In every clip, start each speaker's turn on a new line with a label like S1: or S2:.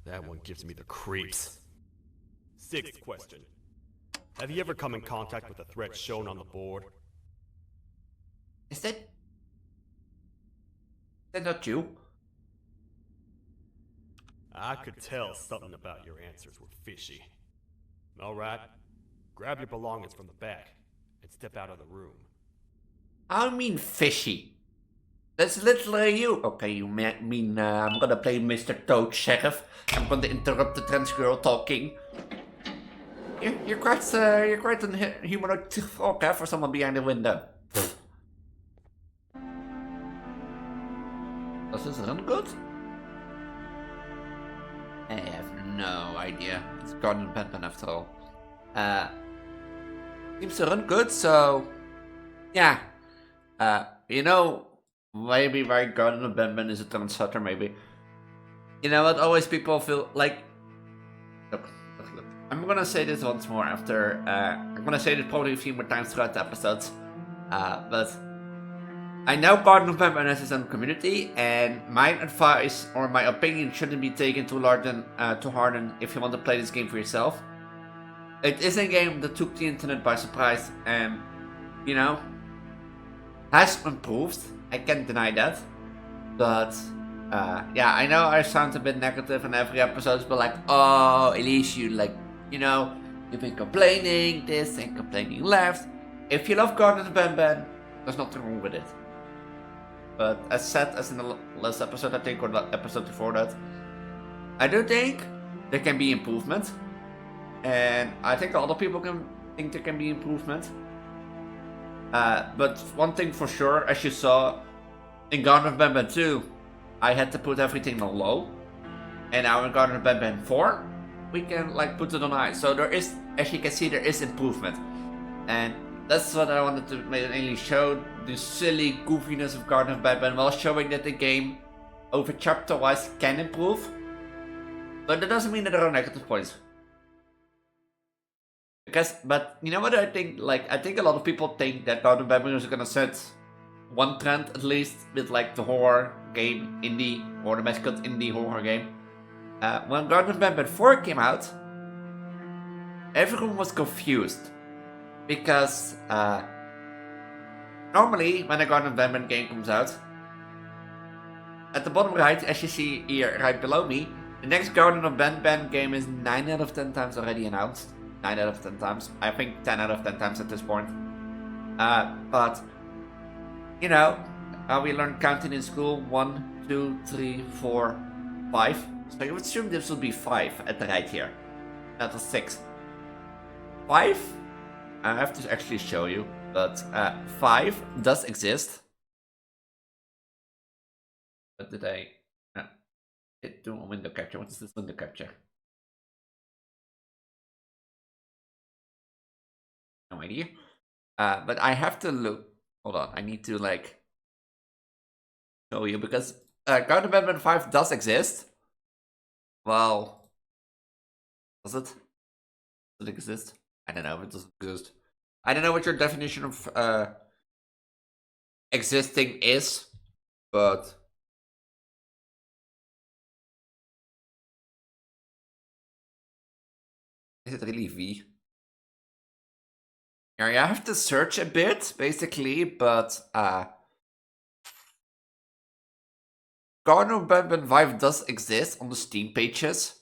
S1: That one gives me the creeps. Sixth question. Have you ever come in contact with the threat shown on the board?
S2: Is that not you?
S1: I could tell something about your answers were fishy. Alright, grab your belongings from the back and step out of the room.
S2: I mean fishy. That's literally you. Okay, you mean I'm gonna play Mr. Toad Sheriff. I'm gonna interrupt the Transgirl talking. You're quite an humanoid frog, for someone behind the window. Does this run good? I have no idea. It's Garten and BanBan after all. Seems to run good, so yeah. You know, maybe why Garten and BanBan is a trendsetter, maybe. You know what? Always people feel like. Look. I'm gonna say this once more after. I'm gonna say this probably a few more times throughout the episodes. But I know Garten of BanBan has its own community, and my advice or my opinion shouldn't be taken too hard if you want to play this game for yourself. It is a game that took the internet by surprise, and you know, has improved. I can't deny that, but yeah, I know I sound a bit negative in every episode, but like, oh, Elise, you know, you've been complaining this and complaining left. If you love Garten and BanBan, there's nothing wrong with it. But as said, as in the last episode, I think, or the episode before that, I do think there can be improvement. And I think a lot of people can think there can be improvement. But one thing for sure, as you saw, in Garten of BanBan 2, I had to put everything on low. And now in Garten of BanBan 4, we can like put it on high. So there is, as you can see, there is improvement. And that's what I wanted to mainly show, the silly goofiness of Garten of BanBan, while showing that the game, over chapter-wise, can improve. But that doesn't mean that there are negative points. But you know what I think? Like, I think a lot of people think that Garten of BanBan is gonna set one trend at least with like the horror game indie or the mascot indie horror game. When Garten of BanBan 4 came out, everyone was confused. Because normally when a Garten of BanBan game comes out, at the bottom right, as you see here right below me, the next Garten of BanBan game is 9 out of 10 times already announced. 9 out of 10 times. I think 10 out of 10 times at this point. But, you know, we learned counting in school. 1, 2, 3, 4, 5. So you would assume this will be 5 at the right here. Not a 6. 5? I have to actually show you, but 5 does exist. But did I do a window capture? What is this window capture? No idea. But I have to look. Hold on, I need to like show you because Garten of BanBan 5 does exist. Well, does it? Does it exist? I don't know if it doesn't exist. I don't know what your definition of existing is, but is it really V? Yeah, I have to search a bit, basically, but Garten of BanBan 5 does exist on the Steam pages.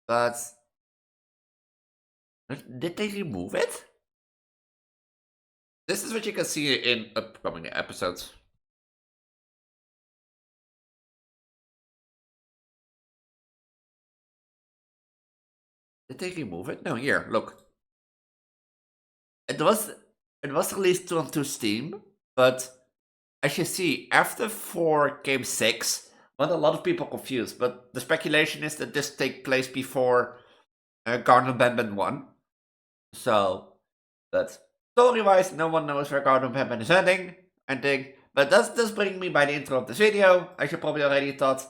S2: But did they remove it? This is what you can see in upcoming episodes. Did they remove it? No, here, look. It was released onto Steam, but as you see, after 4 came 6, not a lot of people confused, but the speculation is that this takes place before Garten of BanBan 1. So, but story-wise, no one knows where Garten of BanBan is ending, I think. But that does bring me by the intro of this video, as you probably already thought.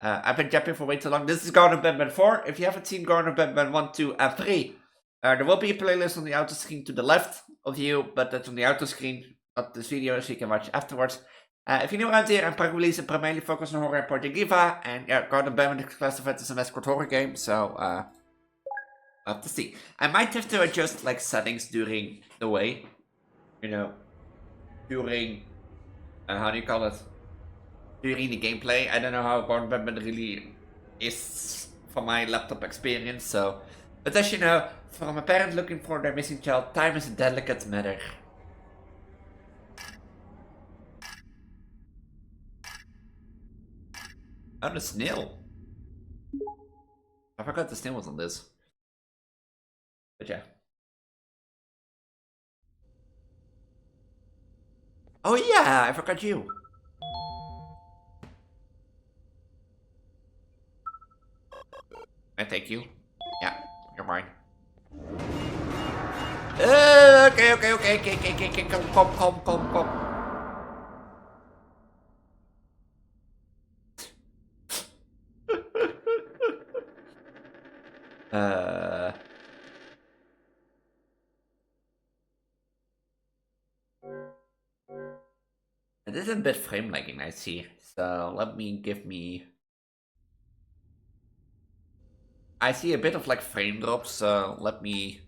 S2: I've been yapping for way too long. This is Garten of BanBan 4. If you haven't seen Garten of BanBan 1, 2, and 3, there will be a playlist on the outer screen to the left of you, but that's on the outer screen of this video, so you can watch afterwards. If you're new around here, I'm primarily focused on horror and Project Diva, and yeah, Garten BanBan is classified as an escort horror game, so I'll have to see. I might have to adjust like settings during the way, you know, during how do you call it? During the gameplay. I don't know how Garten BanBan really is from my laptop experience, so. But as you know, from a parent looking for their missing child, time is a delicate matter. Oh, the snail. I forgot the snail was on this. But yeah. Oh yeah, I forgot you. I thank you. Yeah, you're mine. Okay, come. It is a bit frame lagging, I see. So let me give me. I see a bit of like frame drops, so let me.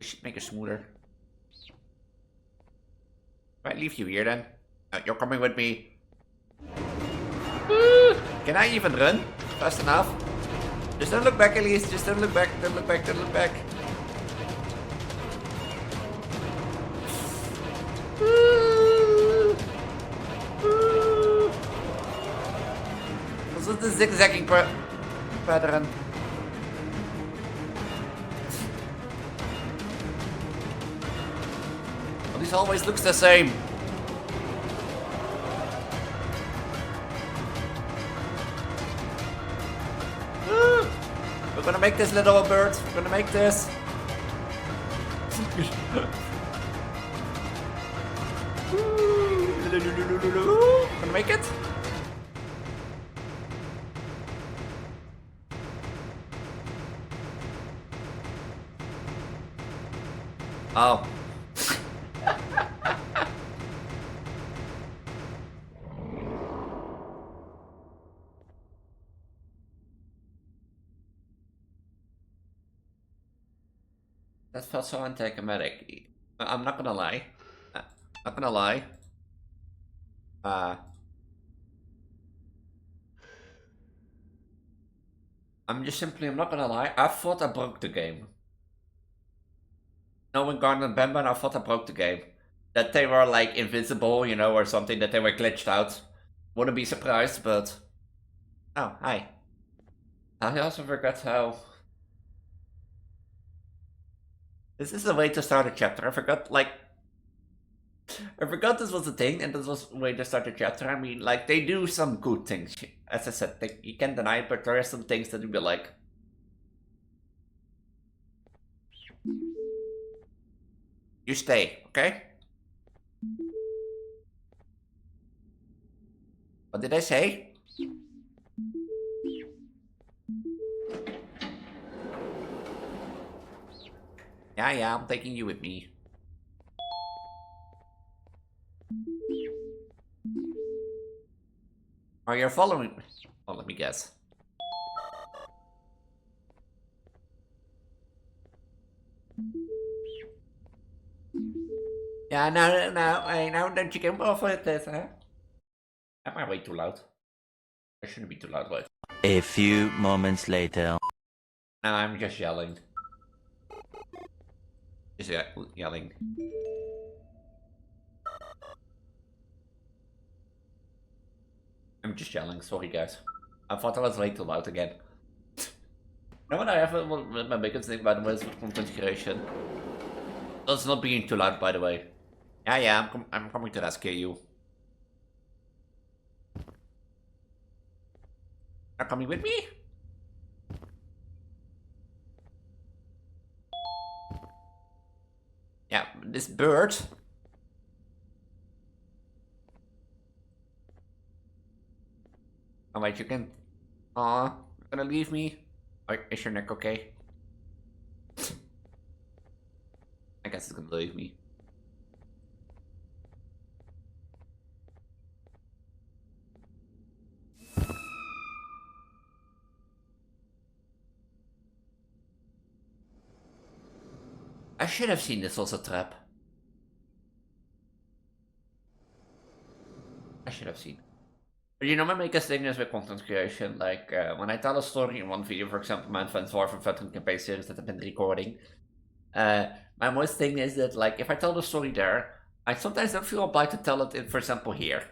S2: I should make it smoother. Right, leave you here then. You're coming with me. Can I even run fast enough? Just don't look back, Elise. Just don't look back. Don't look back. Don't look back. This is the zigzagging pattern. Well, this always looks the same. We're gonna make this, little bird. We're gonna make this. Gonna make it? Oh. That felt so anticlimactic. I'm not gonna lie. Not gonna lie. I'm not gonna lie. I thought I broke the game. Knowing Garten and BanBan, I thought I broke the game. That they were like invisible, you know, or something, that they were glitched out. Wouldn't be surprised, but. Oh, hi. I also forgot how. This is a way to start a chapter. I forgot this was a thing, and this was a way to start a chapter. I mean, like, they do some good things. As I said, you can't deny it, but there are some things that would be like. You stay, okay? What did I say? Yeah, I'm taking you with me. Are you following me? Oh, let me guess. Yeah, now don't you come off with this, huh? Am I way too loud? I shouldn't be too loud, right?
S3: A few moments later.
S2: No, I'm just yelling. Just yelling. I'm just yelling, sorry guys. I thought I was way too loud again. You know what I have with my biggest thing, by the way, is with content creation. That's not being too loud, by the way. Yeah, I'm coming to rescue you. Are you coming with me? Yeah, this bird. Oh wait, you can. Aw, gonna leave me? Is your neck okay? I guess it's gonna believe me. I should have seen this was a trap. I should have seen. But you know, my biggest thing is with content creation, like when I tell a story in one video, for example, my Vtuber for veteran campaign series that I've been recording, my most thing is that, like, if I tell the story there, I sometimes don't feel obliged to tell it in, for example, here.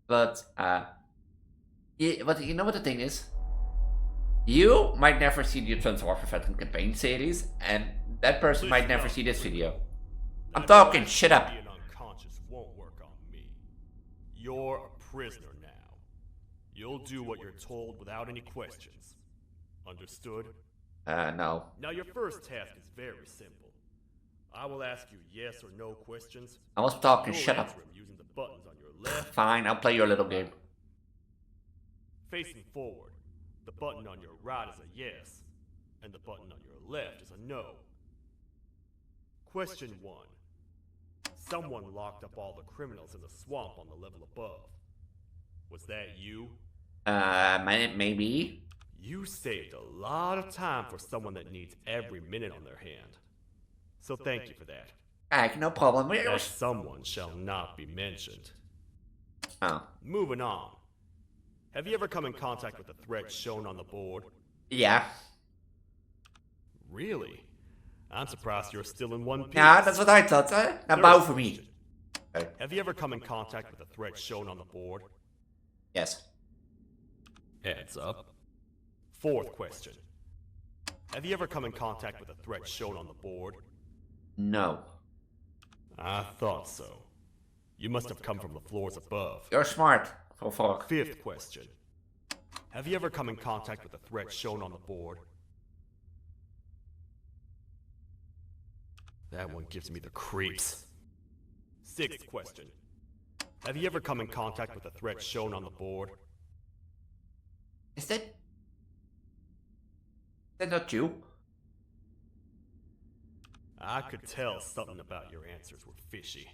S2: But, yeah, but you know what the thing is? You might never see the Transgirl for veteran campaign series, and that person might never see this video. I'm talking, shut up.
S1: Being unconscious won't work on me. You're a prisoner now. You'll do what you're told without any questions. Understood?
S2: No.
S1: Now your first task is very simple. I will ask you yes or no questions.
S2: I was talking,
S1: You'll
S2: shut up.
S1: answer them using the buttons on your left.
S2: Fine, I'll play your little game.
S1: Facing forward, the button on your right is a yes, and the button on your left is a no. Question 1. Someone locked up all the criminals in the swamp on the level above. Was that you?
S2: Maybe?
S1: You saved a lot of time for someone that needs every minute on their hand. So thank you for that.
S2: No problem.
S1: That someone shall not be mentioned.
S2: Oh.
S1: Moving on. Have you ever come in contact with the threat shown on the board?
S2: Yeah.
S1: Really? I'm surprised you're still in one piece.
S2: Yeah, that's what I thought. Now bow for me. Okay.
S1: Have you ever come in contact with the threat shown on the board?
S2: Yes.
S1: Heads up. 4th question. Have you ever come in contact with the threat shown on the board?
S2: No.
S1: I thought so. You must have come from the floors above.
S2: You're smart. For fuck.
S1: 5th question. Have you ever come in contact with the threat shown on the board? That one gives me the creeps. 6th question. Have you ever come in contact with the threat shown on the board?
S2: Is that not you?
S1: I could tell something about your answers were fishy.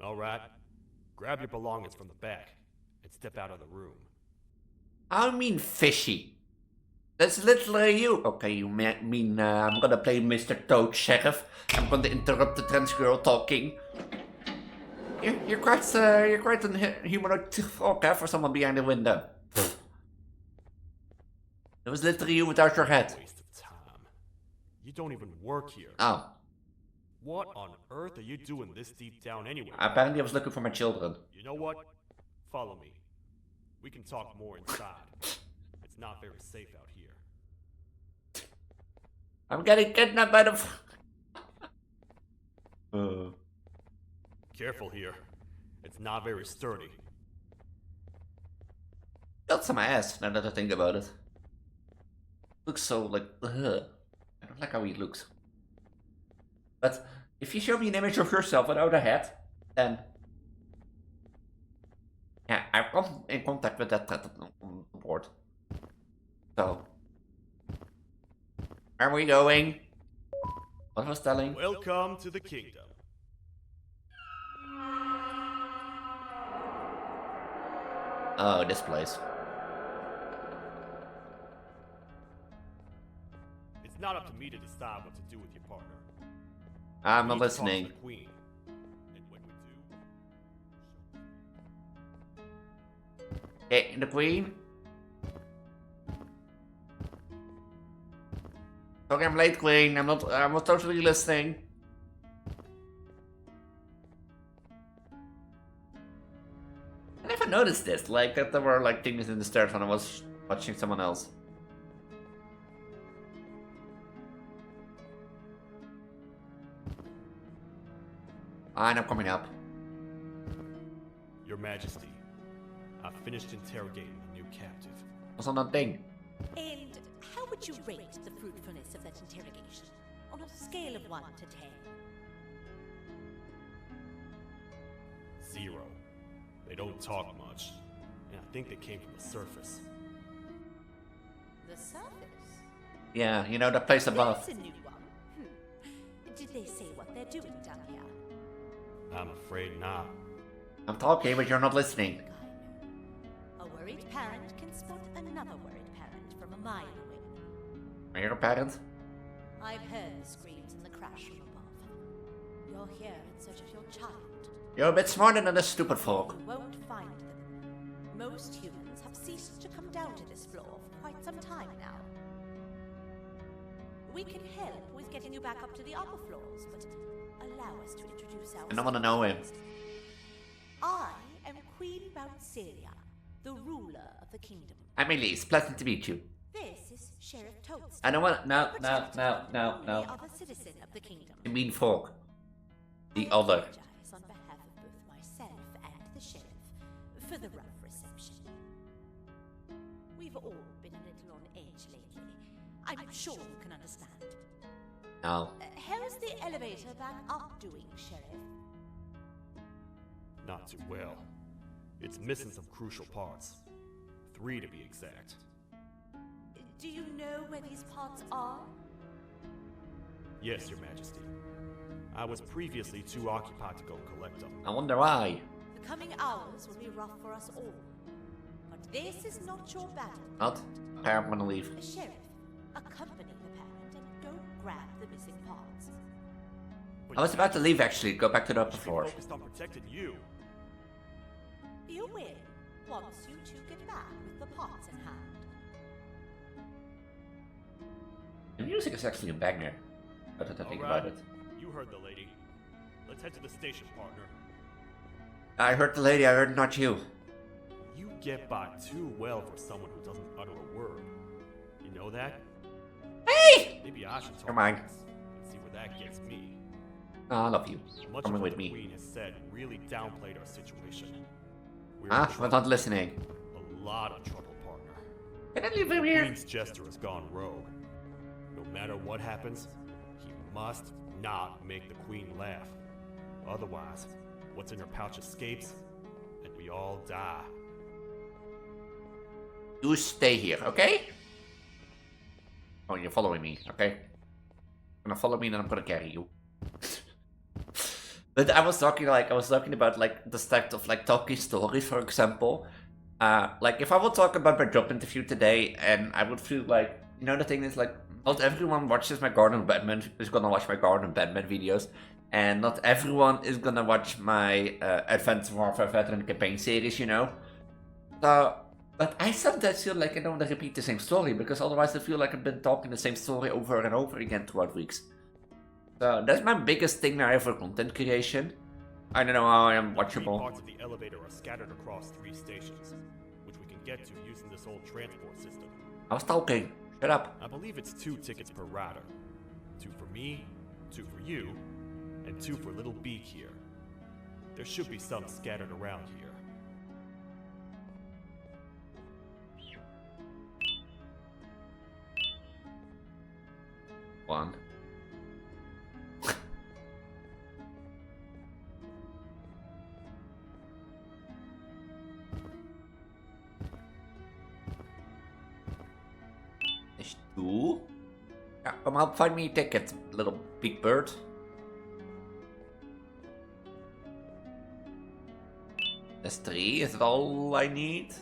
S1: Alright, grab your belongings from the back and step out of the room.
S2: I mean fishy. That's literally you. Okay, you mean I'm gonna play Mr. Toad Sheriff. I'm gonna interrupt the Transgirl talking. You're quite an humanoid okay, for someone behind the window. It was literally you without your head.
S1: Waste of time. You don't even work here.
S2: Oh.
S1: What on earth are you doing this deep down anyway?
S2: Apparently I was looking for my children.
S1: You know what? Follow me. We can talk more inside. It's not very safe out here.
S2: I'm getting kidnapped by the...
S1: Careful here. It's not very sturdy.
S2: Got some ass, now that I think about it. Looks so, like, ugh. I don't like how he looks. But if you show me an image of yourself without a head, then... yeah, I've come in contact with that on board. So... where are we going? What was telling?
S1: Welcome to the kingdom.
S2: Oh, this place.
S1: It's not up to me to decide what to do with your partner.
S2: I'm
S1: We
S2: not
S1: need to talk to
S2: listening.
S1: the queen. And when we do,
S2: Hey, the queen? Sorry, I'm late, queen. I'm not totally listening. I never noticed this, like that there were like things in the stairs when I was watching someone else. Fine, I'm coming up.
S1: Your Majesty, I've finished interrogating the new captive.
S2: What's on that thing?
S4: And how would you rate the fruitfulness of that interrogation? On a scale of 1 to 10.
S1: 0. They don't talk much, and I think they came from the surface.
S4: The surface?
S2: Yeah, you know, that place above.
S4: That's a new one. Did they say what they're doing down here?
S1: I'm afraid not.
S2: I'm talking, but you're not listening.
S4: A worried parent can spot another worried parent from a mile away.
S2: Are you a parent?
S4: I've heard the screams and the crash from above. You're here in search of your child.
S2: You're a bit smarter than this stupid folk.
S4: You won't find them. Most humans have ceased to come down to this floor for quite some time now. We can help with getting you back up to the upper floors, but allow us to introduce ourselves.
S2: I don't want to know him.
S4: I am Queen Bouncelia, the ruler of the kingdom.
S2: I'm Elise. Pleasant to meet you.
S4: This is Sheriff Toadstool.
S2: I don't want. No.
S4: The other citizen of the kingdom.
S2: You mean folk. The
S4: I
S2: other.
S4: apologize on behalf of both myself and the sheriff for the rough reception. We've all been a little on edge lately. I'm sure you can understand.
S2: No.
S4: How's the elevator back up doing, Sheriff?
S1: Not too well. It's missing some crucial parts. 3 to be exact.
S4: Do you know where these parts are?
S1: Yes, Your Majesty. I was previously too occupied to go collect them.
S2: I wonder why.
S4: The coming hours will be rough for us all. But this is not your battle.
S2: Not? I'm gonna leave.
S4: Sheriff, accompany the parent and don't grab the missing parts.
S1: But
S2: I was about to leave actually, go back to the upper
S1: you should be
S2: floor.
S1: focused on protecting you.
S4: You will, once you two get back with the parts in hand.
S2: The music is actually a banger. Now that I think
S1: Alright,
S2: about it.
S1: you heard the lady. Let's head to the station, partner.
S2: I heard the lady, I heard not you.
S1: You get by too well for someone who doesn't utter a word. You know that?
S2: Hey!
S1: Maybe I should talk
S2: Never mind.
S1: to this and see where that gets me.
S2: Oh, I love you.
S1: Much
S2: Coming
S1: of what
S2: with
S1: the
S2: me.
S1: Queen has said really downplayed our situation. We're in
S2: Ah,
S1: trouble.
S2: we're not listening.
S1: A lot of trouble, partner.
S2: Can I leave him
S1: The
S2: here?
S1: Queen's jester has gone rogue. No matter what happens, he must not make the Queen laugh. Otherwise, what's in her pouch escapes, and we all die.
S2: You stay here, okay? Oh, you're following me, okay? You're gonna follow me and then I'm gonna carry you. But I was talking about like the start of like talking stories, for example. Like if I would talk about my job interview today, and I would feel like, you know, the thing is like, not everyone watches my Garten BanBan is gonna watch my Garten BanBan videos, and not everyone is gonna watch my Advanced Warfare Veteran campaign series, you know. So, but I sometimes feel like I don't want to repeat the same story, because otherwise I feel like I've been talking the same story over and over again throughout weeks. So that's my biggest thing now for content creation. I don't know how I am
S1: The 3
S2: watchable.
S1: parts of the elevator are scattered across 3 stations, which we can get to using this old transport system.
S2: I was talking. Shut up.
S1: I believe it's 2 tickets per rider. 2 for me, 2 for you, and 2 for little Beak here. There should be some scattered around here.
S2: One. There's 2. Yeah, come help find me a ticket, little big bird. There's 3. Is that all I need?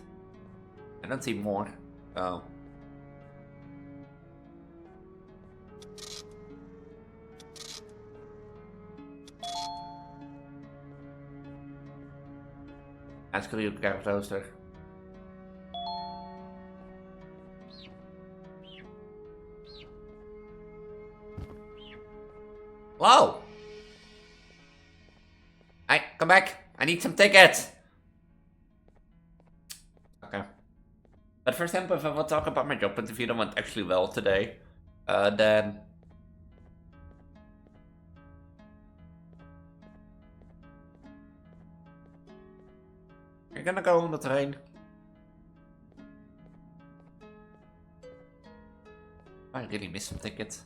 S2: I don't see more. Oh. Ask you, Garten. Hello! Hey, come back! I need some tickets! Okay. But for example, if I will talk about my job interview that went actually well today, then... You're gonna go on the train. I really miss some tickets.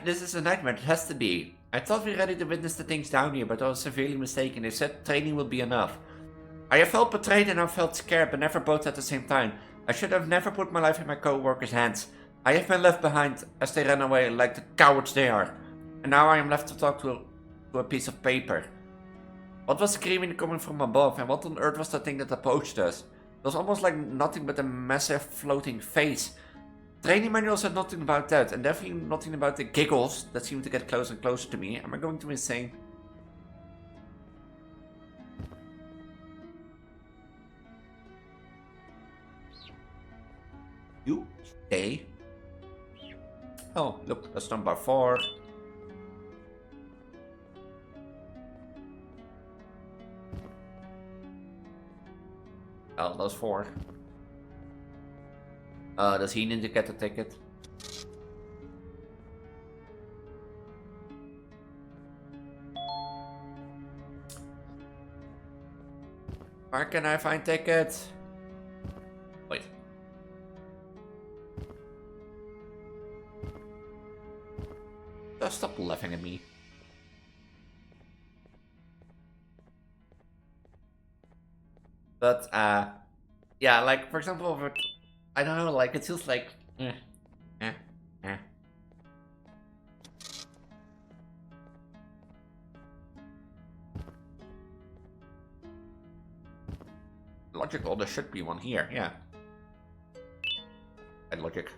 S2: This is a nightmare, it has to be. I thought we were ready to witness the things down here, but I was severely mistaken. They said training will be enough. I have felt betrayed and I felt scared, but never both at the same time. I should have never put my life in my co-workers' hands. I have been left behind as they ran away like the cowards they are. And now I am left to talk to a piece of paper. What was screaming coming from above, and what on earth was the thing that approached us? It was almost like nothing but a massive floating face. Training manual said nothing about that, and definitely nothing about the giggles that seemed to get closer and closer to me. Am I going to insane? You? Okay. Oh, look, that's number 4. Oh, that's 4. Does he need to get a ticket? Where can I find tickets? Wait. Just stop laughing at me. But, yeah, like, for example, I don't know, like, it feels like, Logical, there should be one here, yeah. And logic.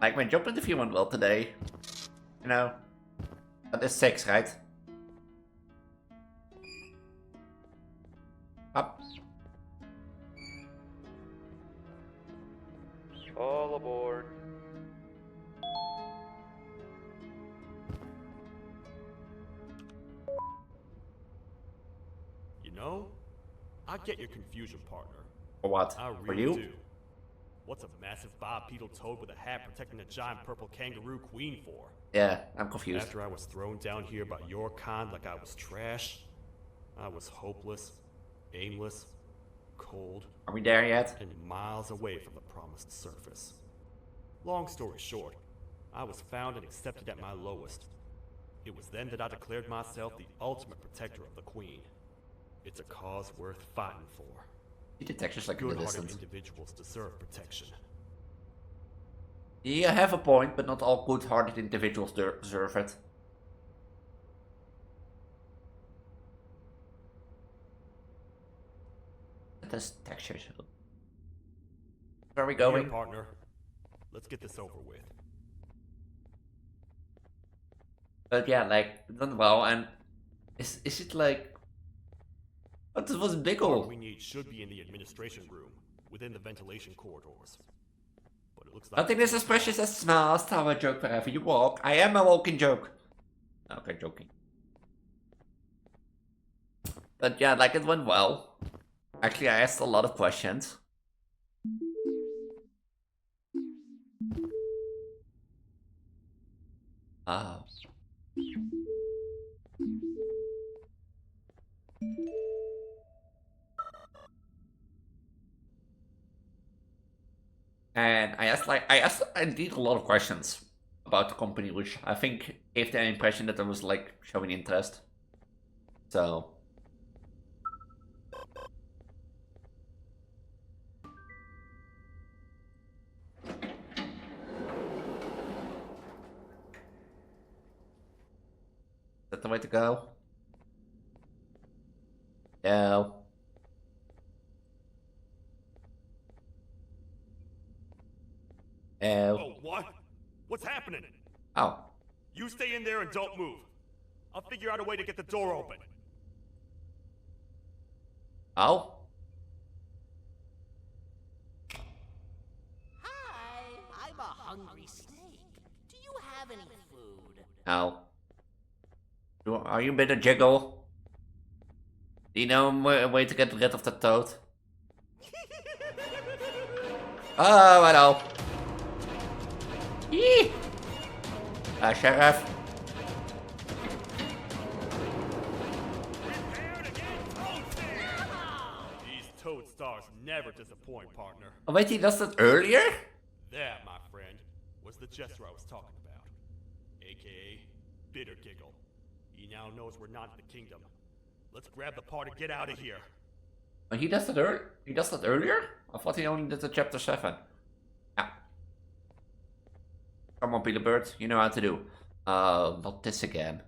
S2: Like, my job interview went well today. You know, that is 6, right? Up.
S5: All aboard.
S1: You know, I get your confusion, partner.
S2: For what?
S1: I
S2: For
S1: really
S2: you?
S1: do. What's a massive bipedal toad with a hat protecting a giant purple kangaroo queen for?
S2: Yeah, I'm confused.
S1: After I was thrown down here by your kind like I was trash, I was hopeless, aimless, cold,
S2: Are we there yet?
S1: and miles away from the promised surface. Long story short, I was found and accepted at my lowest. It was then that I declared myself the ultimate protector of the Queen. It's a cause worth fighting for.
S2: He detects like in the
S1: Good-hearted
S2: distance.
S1: individuals deserve protection.
S2: You have a point, but not all good-hearted individuals deserve it. This texture. Where are we going?
S1: Here, partner. Let's get this over with.
S2: But yeah, like, done well, and is it like... What was
S1: What
S2: Biggle?
S1: we need should be in the administration room, within the ventilation corridors. But it looks like
S2: Nothing is as precious as smiles, tower joke wherever you walk. I am a walking joke. Okay, joking. But yeah, like, it went well. Actually, I asked a lot of questions. Oh. And I asked indeed a lot of questions about the company, which I think gave the impression that I was like showing interest. So. Is that the way to go? No.
S1: Oh, what? What's happening?
S2: Oh.
S1: You stay in there and don't move. I'll figure out a way to get the door open.
S2: Oh?
S6: Hi, I'm a hungry snake. Do you have any food?
S2: Oh. Are you a bit of jiggle? Do you know a way to get rid of the toad? Oh, hello. Yee! Sheriff.
S1: Prepare to get toasted! These toad stars never disappoint, partner.
S2: Oh, wait, he does that earlier?
S1: That, my friend, was the gesture I was talking about. AKA Bitter Giggle. He now knows we're not in the kingdom. Let's grab the part and get out of here.
S2: Oh, he does that He does that earlier? I thought he only did the chapter 7. Yeah. Come on, Peter Bird, you know how to do. Not this again.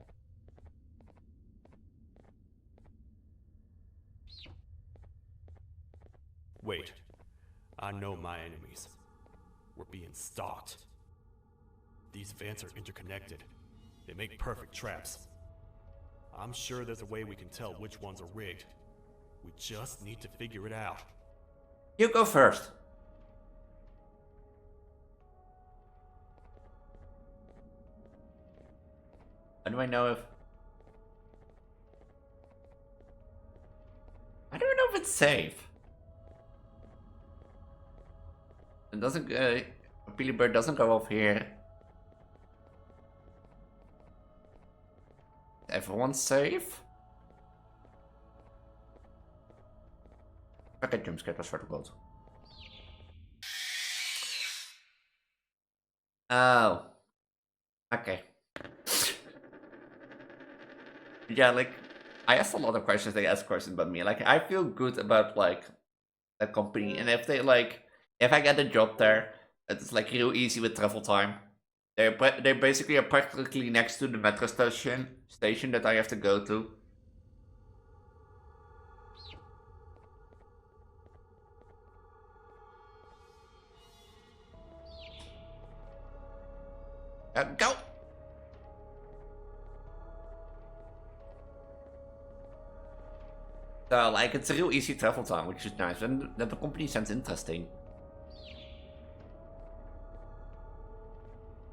S1: Wait. I know my enemies. We're being stalked. These vents are interconnected. They make perfect traps. I'm sure there's a way we can tell which ones are rigged. We just need to figure it out.
S2: You go first. How do I know if... I don't know if it's safe. It doesn't... Peely Bird doesn't go off here. Everyone's safe? Okay, jump scare was sort of close. Oh. Okay. Yeah, like, I asked a lot of questions, they asked questions about me. Like, I feel good about, like, that company. And if they, like, if I get a job there, it's, like, real easy with travel time. They basically are practically next to the metro station that I have to go to. Go! So, like, it's a real easy travel time, which is nice. And the company sounds interesting.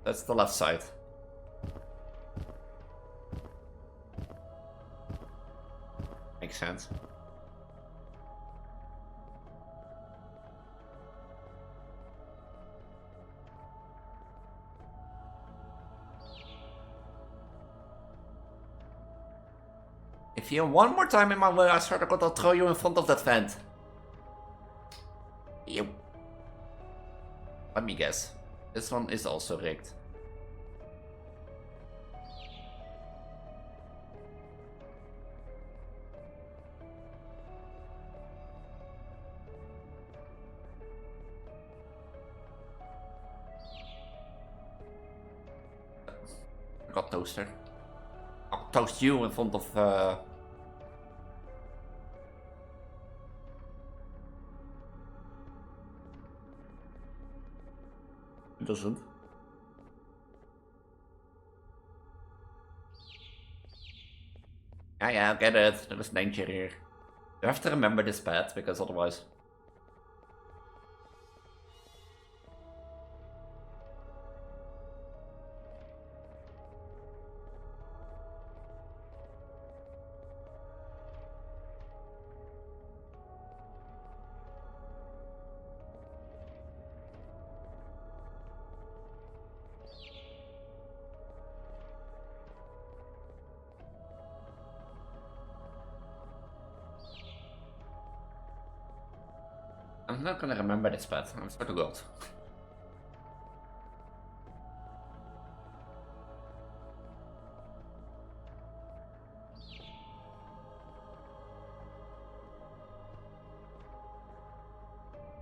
S2: That's the left side. Makes sense. If you're one more time in my way, I swear to God, I'll throw you in front of that vent. Ew. Let me guess. This one is also rigged. I got toaster. I'll toast you in front of It doesn't. Yeah, I get it. There is danger here. You have to remember this path, because otherwise... I'm not gonna remember this path, I swear to God.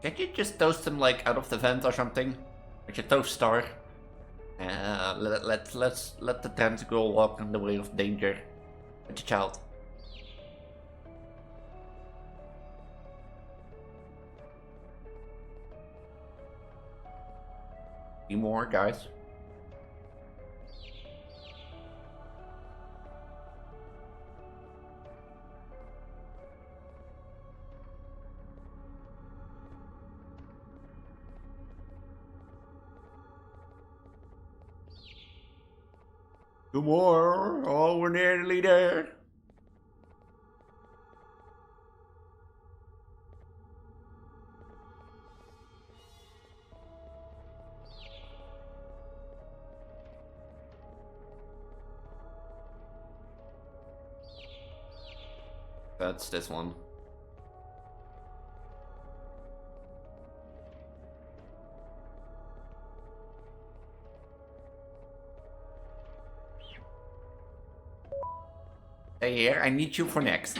S2: Can't you just toast him, like, out of the vent or something? Like a toast star? Let the Transgirl walk in the way of danger with the child. Any more, guys? Two more. Oh, we're nearly there. That's this one. Stay here, I need you for next.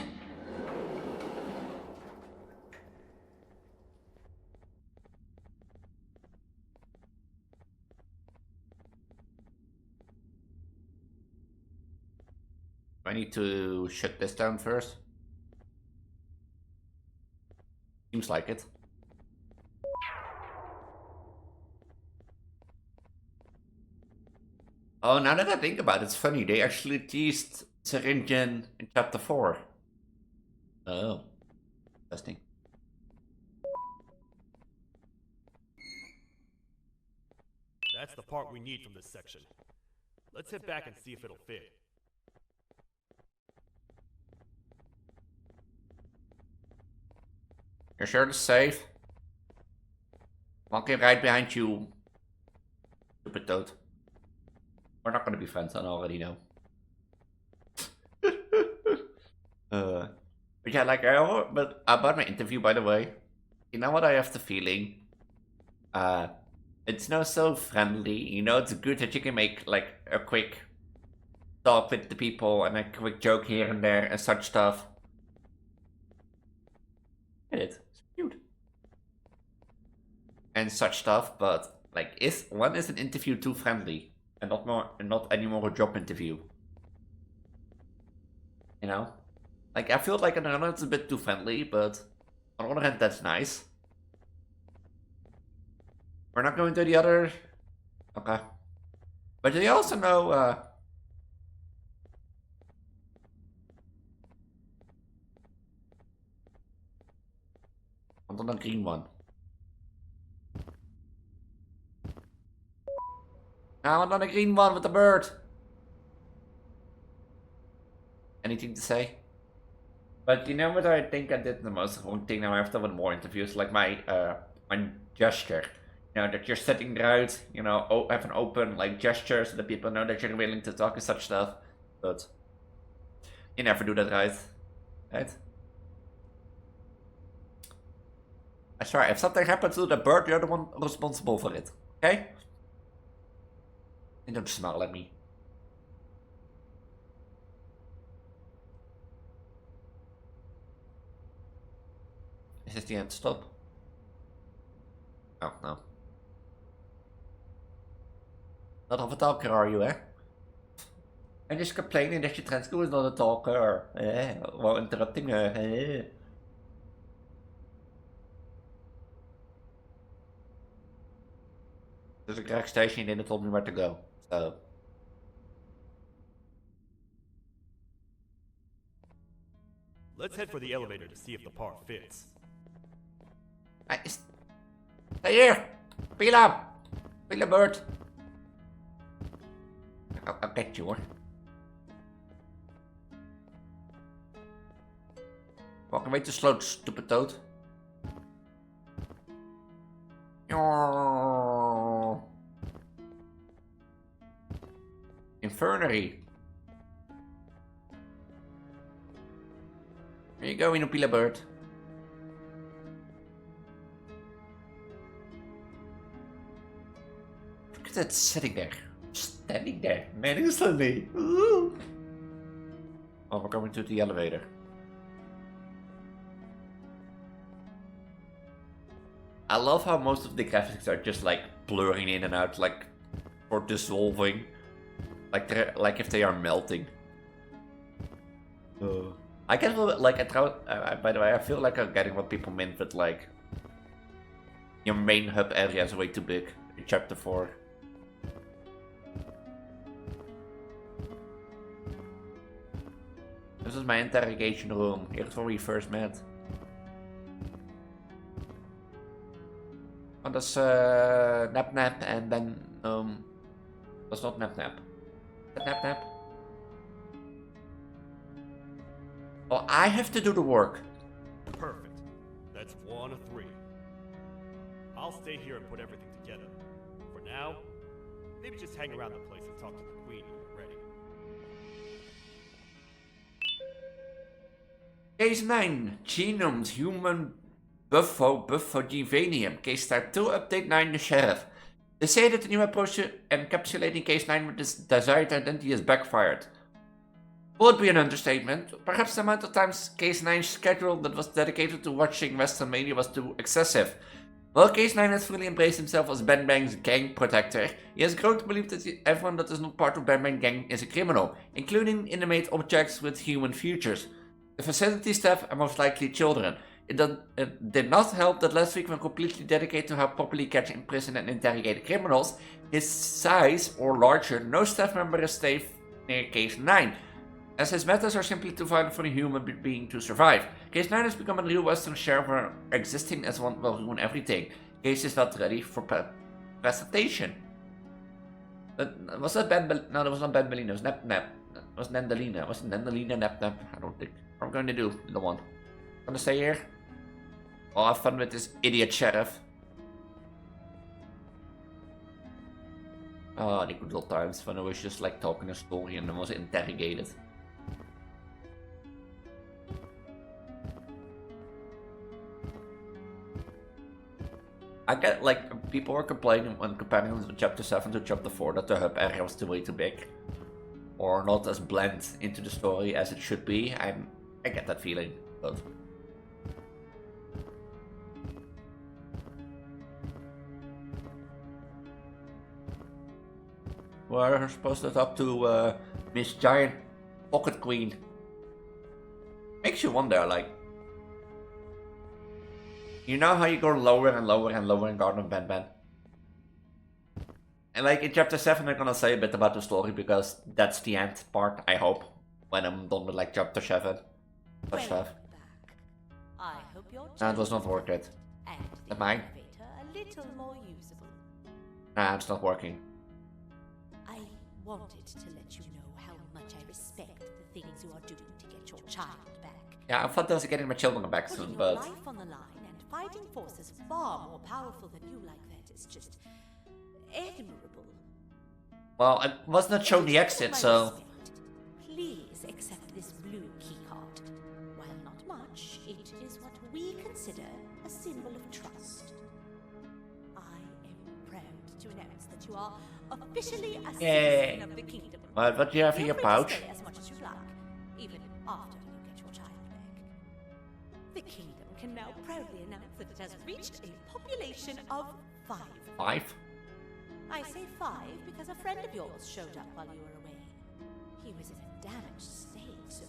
S2: I need to shut this down first. Seems like it. Oh, now that I think about it, it's funny. They actually teased syringe in chapter 4. Oh. Interesting.
S1: That's the part we need from this section. Let's head back and see if it'll fit.
S2: You're sure it's safe? Walking right behind you. Stupid toad. We're not gonna be friends, I already know. But yeah, like but about my interview, by the way, you know what I have the feeling? It's not so friendly. You know, it's good that you can make like a quick talk with the people and a quick joke here and there and such stuff. It's cute. And such stuff, but like, when is an interview too friendly and not anymore a job interview? You know, like I feel like on the other hand it's a bit too friendly, but on the other hand that's nice. We're not going to the other. Okay, but do you also know? I'm on the green one. Now I'm on the green one with the bird. Anything to say? But you know what I think I did the most wrong thing now after with more interviews, like my gesture. You know, that you're sitting there out, you know, have an open like gesture so that people know that you're willing to talk and such stuff. But you never do that, right? Right? I swear, if something happens to the bird, you're the one responsible for it. Okay? And don't smile at me. Is this the end? Stop. Oh, no. Not of a talker, are you, eh? I'm just complaining that your Transgirl is not a talker. While interrupting her. There's a crack station and they told me where to go. So.
S1: Let's head for the elevator to see if the part fits.
S2: Stay here! Pila! Pila bird! I'll get you, huh? Walking way too slow, stupid toad. Infirmary. Where you going, Pila bird? Look at that sitting there. Standing there, menacingly. Ooh. Oh, we're going to the elevator. I love how most of the graphics are just like blurring in and out, like or dissolving, like if they are melting. I get a little bit like by the way, I feel like I'm getting what people meant with like your main hub area is way too big in chapter 4. This is my interrogation room. Here's where we first met. Oh, that's Nap Nap and then that's not Nap Nap. Is that Nap Nap? Oh, I have to do the work.
S1: Perfect. That's 1 of 3. I'll stay here and put everything together. For now, maybe just hang around the place and talk to the queen when you're ready.
S2: Case 9, Genomes Human Buffogevanium. Case Start 2, Update 9, the Sheriff. They say that the new approach to encapsulating Case 9 with this desired identity has backfired. Would be an understatement. Perhaps the amount of times Case 9's schedule that was dedicated to watching WrestleMania was too excessive. While Case 9 has fully embraced himself as BanBan's gang protector, he has grown to believe that everyone that is not part of BanBan gang is a criminal, including inanimate objects with human futures. The facility staff are most likely children. It did not help that last week when completely dedicated to how properly catch, imprison and interrogate criminals, his size or larger, no staff member has stayed near Case 9, as his methods are simply too violent for a human being to survive. Case 9 has become a real Western sheriff where existing as one will ruin everything. Case is not ready for presentation. Was that BanBan? No, that was not BanBan, it was Nap. It was Nandalina. Was it Nandalina Nap? I don't think. What I'm going to do, little one? I'm gonna stay here. I'll have fun with this idiot sheriff. Oh, the good old times when I was just like talking a story and I was interrogated. I get like people were complaining when comparing chapter 7 to chapter 4 that the hub area was way too big. Or not as blend into the story as it should be, and I get that feeling, but we're supposed to talk to Miss Giant Pocket Queen. Makes you wonder, like, you know how you go lower and lower and lower in Garten of BanBan? And like in chapter 7 I'm gonna say a bit about the story because that's the end part, I hope, when I'm done with like chapter 7. Such stuff.
S4: I hope your
S2: Nah, it was not working.
S4: and the
S2: Am I?
S4: elevator a little more usable.
S2: Nah, it's not working.
S4: I wanted to let you know how much I respect the things you are doing to get your child back.
S2: Yeah, I thought I was getting my children back
S4: Putting
S2: soon,
S4: your
S2: but
S4: life on the line and fighting forces far more powerful than you like that is just admirable.
S2: well, I was not shown the exit, so
S4: Please accept this blue keycard. While not much, it is what we consider a symbol of trust. I am proud to announce that you are officially a
S2: Yay.
S4: citizen of the kingdom.
S2: what do you have in
S4: Feel
S2: your
S4: free to
S2: pouch?
S4: stay as much as you like, even after you get your child back. The kingdom can now proudly announce that it has reached a population of 5.
S2: 5?
S4: I say 5 because a friend of yours showed up while you were away. He was in a damaged state, so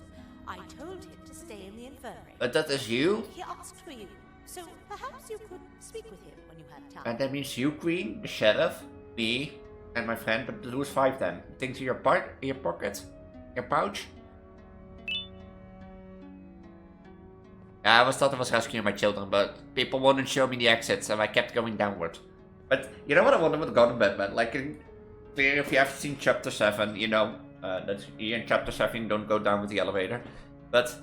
S4: I told him to stay in the infirmary.
S2: But that is you?
S4: He asked for you, so perhaps you could speak with him when you have time.
S2: And that means you, Queen, the Sheriff, me, and my friend, but who's 5 then? Things in your pocket? Your pouch? Yeah, I was thought I was rescuing my children, but people wouldn't show me the exit, so I kept going downward. But you know what I wonder with Garten of BanBan? Like, if you have seen chapter 7, you know, that in chapter 7 you don't go down with the elevator. But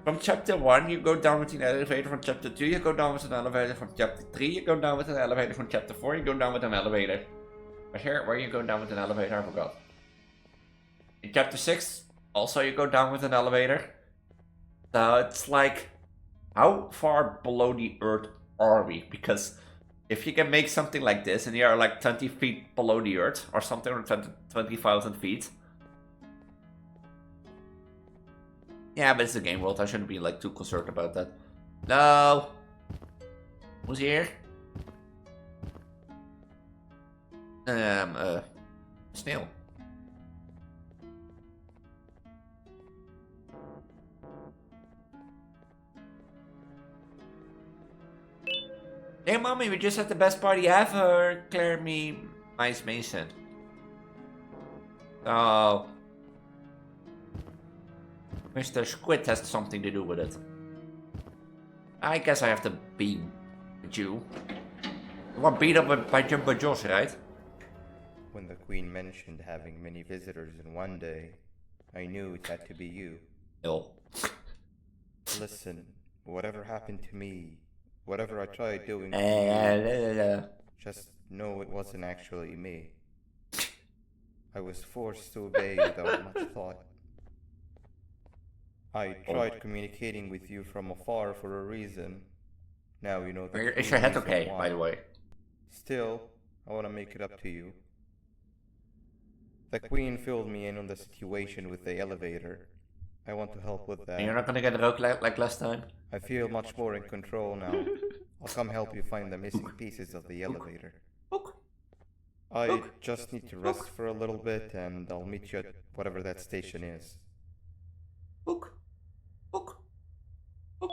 S2: from chapter 1 you go down with an elevator, from chapter 2 you go down with an elevator, from chapter 3 you go down with an elevator, from chapter 4 you go down with an elevator. But here, where you go down with an elevator, I forgot. In chapter 6, also you go down with an elevator. So it's like, how far below the earth are we? Because if you can make something like this and you are like 20 feet below the earth, or something, or 20,000 feet. Yeah, but it's a game world, I shouldn't be like too concerned about that. No! Who's here? Snail. Hey mommy, we just had the best party ever. Clear me, Mice Mason. Oh. Mr. Squid has something to do with it. I guess I have to be with you. You want beat up by Jumbo Josh, right?
S5: When the Queen mentioned having many visitors in one day, I knew it had to be you.
S2: Ill.
S5: Listen, whatever happened to me, whatever I tried doing, just know it wasn't actually me. I was forced to obey without much thought. I tried communicating with you from afar for a reason. Now you know the
S2: Is your head
S5: reason
S2: okay,
S5: why.
S2: by the way?
S5: Still, I want to make it up to you. The Queen filled me in on the situation with the elevator. I want to help with that.
S2: And you're not gonna get rogue like last time?
S5: I feel much more in control now. I'll come help you find the missing pieces of the elevator.
S2: Ook.
S5: I just need to rest for a little bit, and I'll meet you at whatever that station is.
S2: Ook. Ook. Ook.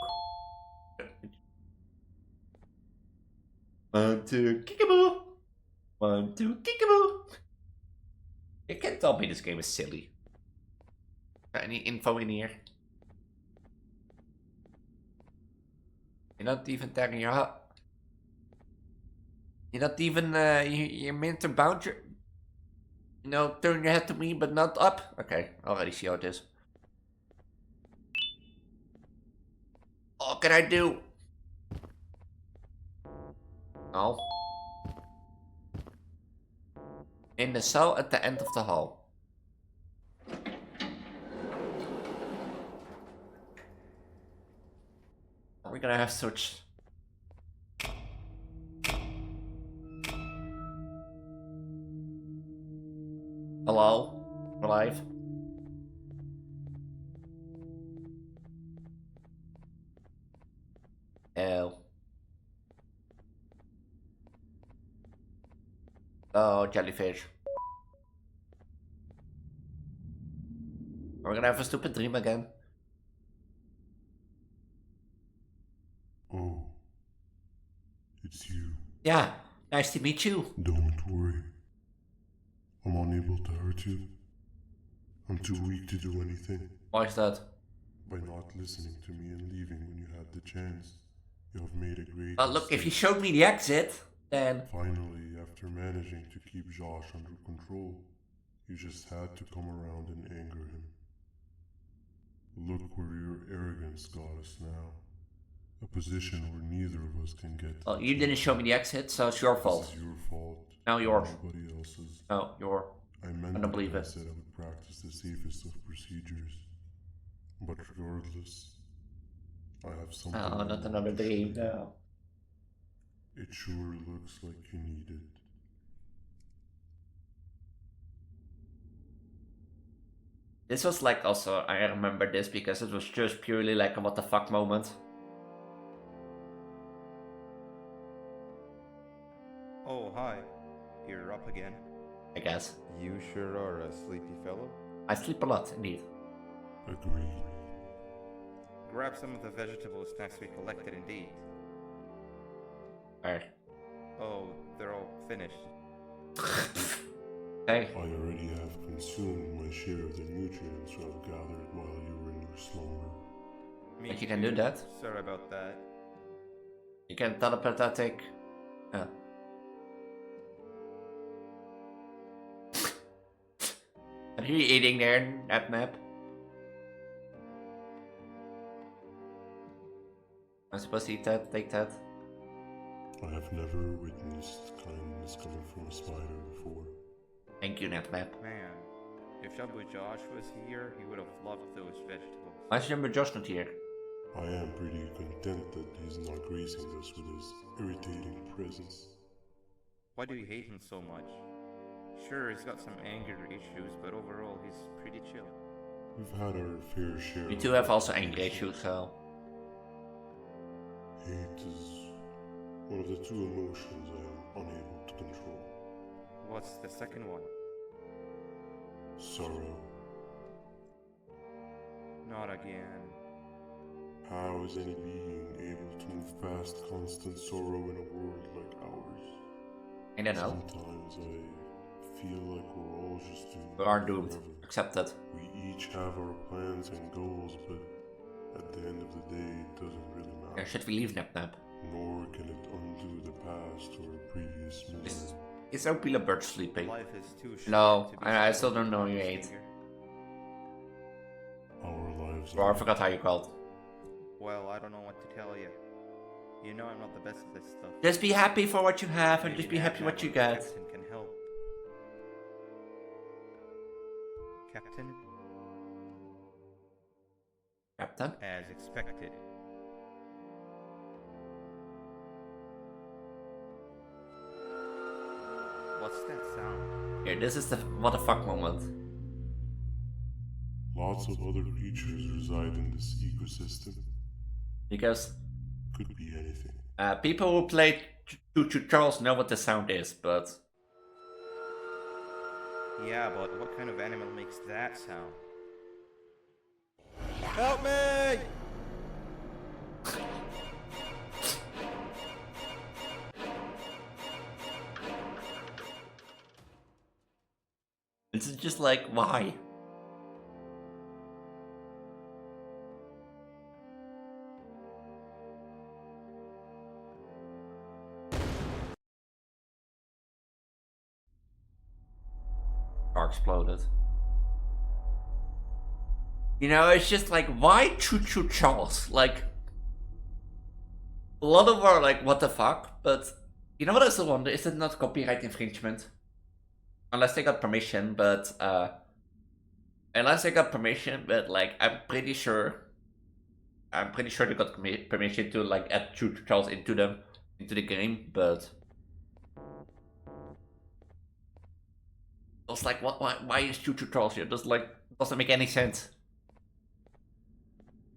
S2: 1, 2, kiekaboo. 1, 2, kiekaboo. You can't tell me this game is silly. Any info in here? You're not even tagging your hut. You're not even, you're meant to bounce your... You know, turn your head to me, but not up? Okay, already see how it is. What can I do? Oh. In the cell at the end of the hall. We're gonna have such... Hello? We're live? Oh. Oh, jellyfish. We're gonna have a stupid dream again.
S7: Oh, it's you.
S2: Yeah, nice to meet you.
S7: Don't worry. I'm unable to hurt you. I'm too weak to do anything.
S2: Why is that?
S7: By not listening to me and leaving when you had the chance, you have made a great
S2: Look, if you
S7: mistake.
S2: showed me the exit, then...
S7: Finally, after managing to keep Josh under control, you just had to come around and anger him. Look where your arrogance got us now. A position where neither of us can get.
S2: Well, you didn't show me the exit, so it's your fault.
S7: This is your fault.
S2: Now yours.
S7: Nobody else's.
S2: No, your...
S7: I meant
S2: don't believe
S7: I
S2: it.
S7: said I would practice the safest of procedures. But regardless, I have something.
S2: Oh,
S7: I
S2: not
S7: want
S2: another
S7: to
S2: dream,
S7: show you.
S2: no.
S7: It sure looks like you need it.
S2: This was like also, I remember this because it was just purely like a what the fuck moment.
S5: Oh, hi. You're up again.
S2: I guess.
S5: You sure are a sleepy fellow.
S2: I sleep a lot, indeed.
S7: Agreed.
S5: Grab some of the vegetable snacks we collected indeed.
S2: Alright.
S5: Oh, they're all finished.
S2: Hey.
S7: I already have consumed my share of the nutrients I've gathered while you were in your slumber.
S5: Me
S2: But you can
S5: too.
S2: do that.
S5: Sorry about that.
S2: You can telepathetic... Oh. Are you eating there, Nap? I'm supposed to eat that, take that.
S7: I have never witnessed kindness coming from a spider before.
S2: Thank you, Nap.
S5: Man, if Shabu Josh was here, he would have loved those vegetables.
S2: Why is number Josh not here?
S7: I am pretty content that he's not gracing us with his irritating presence.
S5: Why do you hate him so much? Sure, he's got some anger issues, but overall, he's pretty chill.
S7: We've had our fair share.
S2: We
S7: of
S2: do have also anger issues, so...
S7: Hate is one of the two emotions I am unable to control.
S5: What's the second one?
S7: Sorrow.
S5: Not again.
S7: How is any being able to move past constant sorrow in a world like ours?
S2: I don't know.
S7: Sometimes I feel like we're all just doomed.
S2: We are doomed.
S7: forever.
S2: Accept that.
S7: We each have our plans and goals, but at the end of the day, it doesn't really
S2: Yeah,
S7: matter.
S2: should we leave Nap?
S7: Nor can it undo the past or previous misery.
S2: Is Opila Bird sleeping?
S5: Life is too short
S2: No,
S5: to be
S2: I
S5: spent
S2: still don't know
S5: on
S2: you
S5: this
S2: ate.
S5: finger.
S7: Our lives
S2: Or I
S7: are
S2: forgot how you called.
S5: Well, I don't know what to tell you. You know I'm not the best at this stuff.
S2: Just be happy for what you have and just be
S5: Maybe
S2: happy what you
S5: Captain
S2: get.
S5: Captain can help. Captain,
S2: Captain?
S5: as expected. What's that sound?
S2: Here, this is the what the fuck moment.
S7: lots of other creatures reside in this ecosystem.
S2: Because
S7: Could be anything.
S2: People who play Ch4 Charles know what the sound is, but
S5: Yeah, but what kind of animal makes that sound? Help me!
S2: it's just like, why? Car exploded. You know, it's just like, why Ch4 Charles? Like, a lot of are like, what the fuck? But you know what I still wonder? Is it not copyright infringement? Unless they got permission, but like, I'm pretty sure they got permission to like add Ch4 Charles into the game, but I was like, why is Ch4 Charles here? Doesn't make any sense.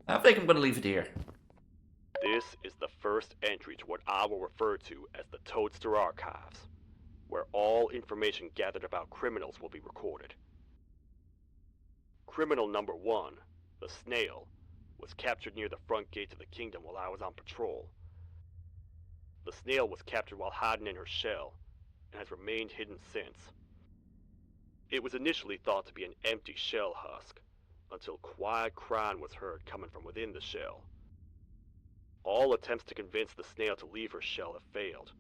S2: I think I'm gonna leave it here.
S1: This is the first entry to what I will refer to as the Toadster Archives, where all information gathered about criminals will be recorded. Criminal number 1, the snail, was captured near the front gate of the kingdom while I was on patrol. The snail was captured while hiding in her shell, and has remained hidden since. It was initially thought to be an empty shell husk, until quiet crying was heard coming from within the shell. All attempts to convince the snail to leave her shell have failed.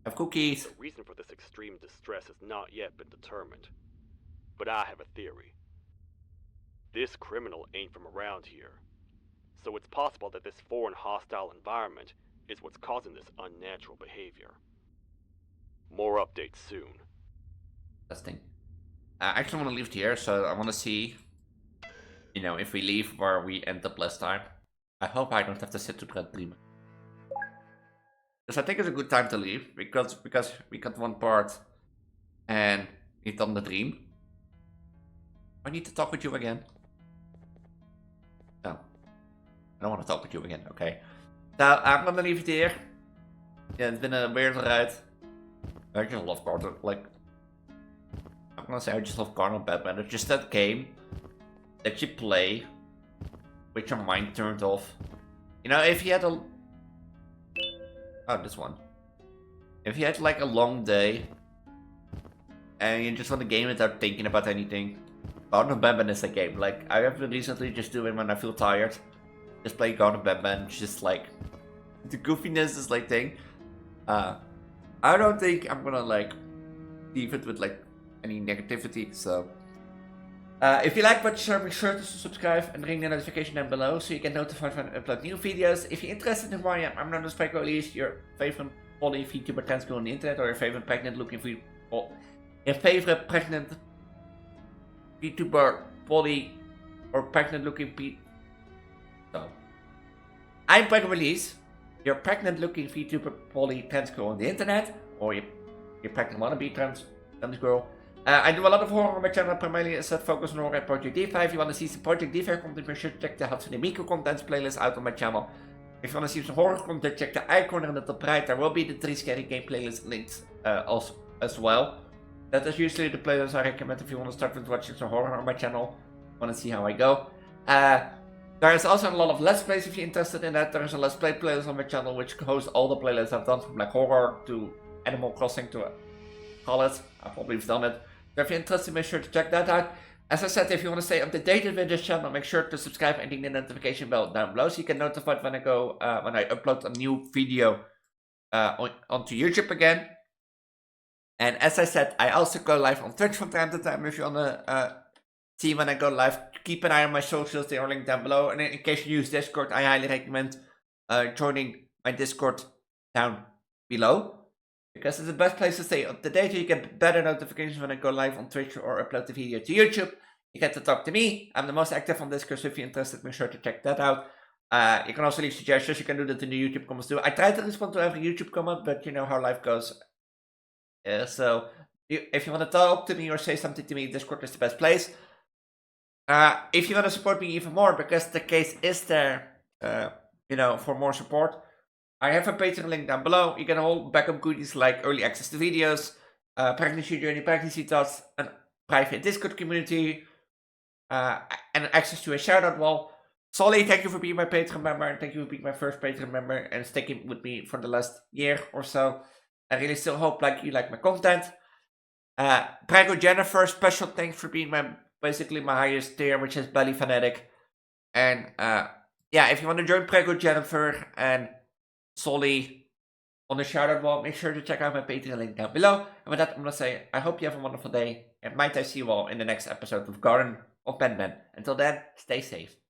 S2: Have cookies.
S1: The reason for this extreme distress has not yet been determined, but I have a theory. This criminal ain't from around here, so it's possible that this foreign hostile environment is what's causing this unnatural behavior. More updates soon.
S2: Interesting. I actually want to leave it here, so I want to see, you know, if we leave where we end up last time. I hope I don't have to sit to that dream. Because I think it's a good time to leave, because we got one part and we've done the dream. I need to talk with you again. No. I don't want to talk with you again, okay. So I'm gonna leave it here. Yeah, it's been a weird ride. I just love Garten, like, I'm gonna say I just love Garten BanBan. It's just that game that you play with your mind turned off. You know, if you had a... Oh, this one. If you had like a long day and you just want to game without thinking about anything, Garten BanBan is a game. Like, I have been recently just doing when I feel tired. Just play Garten BanBan, just like... The goofiness is like thing. I don't think I'm gonna like leave it with like any negativity, so if you like what you saw, make sure to subscribe and ring the notification down below so you get notified when I upload new videos. If you're interested in who I am, I'm known as Elise, your favorite poly Vtuber Transgirl on the internet, or your favorite pregnant looking Vtuber poly or pregnant looking So I'm Elise, your pregnant looking Vtuber poly Transgirl on the internet, or your pregnant wannabe Transgirl. I do a lot of horror on my channel, primarily a set focus on horror and Project D5. If you want to see some Project D5 content, make sure to check the Hatsune Miku contents playlist out on my channel. If you want to see some horror content, check the icon in the top right. There will be the 3 scary game playlist linked as well. That is usually the playlist I recommend if you want to start with watching some horror on my channel. Want to see how I go. There is also a lot of Let's Plays if you're interested in that. There is a Let's Play playlist on my channel which hosts all the playlists I've done, from like horror to Animal Crossing to call it. I've probably done it. So if you're interested, make sure to check that out. As I said, if you want to stay up to date with this channel, make sure to subscribe and ring the notification bell down below so you get notified when I upload a new video onto YouTube again. And as I said, I also go live on Twitch from time to time. If you want to see when I go live, keep an eye on my socials, they are linked down below. And in case you use Discord, I highly recommend joining my Discord down below, because it's the best place to stay up to date. You get better notifications when I go live on Twitch or upload the video to YouTube. You get to talk to me. I'm the most active on Discord, so if you're interested, make sure to check that out. You can also leave suggestions. You can do that in the YouTube comments too. I try to respond to every YouTube comment, but you know how life goes. So if you want to talk to me or say something to me, Discord is the best place. If you want to support me even more, because the case is there, you know, for more support, I have a Patreon link down below. You get a whole backup goodies like early access to videos, pregnancy journey, pregnancy thoughts, a private Discord community, and access to a shoutout wall. Solly, thank you for being my Patreon member, and thank you for being my first Patreon member and sticking with me for the last year or so. I really still hope you like my content. Prego Jennifer, special thanks for being basically my highest tier, which is Belly Fanatic. And yeah, if you want to join Prego Jennifer and Solly on the shoutout wall, make sure to check out my Patreon link down below. And with that, I'm gonna say I hope you have a wonderful day, and might I see you all in the next episode of Garten of BanBan. Until then, stay safe.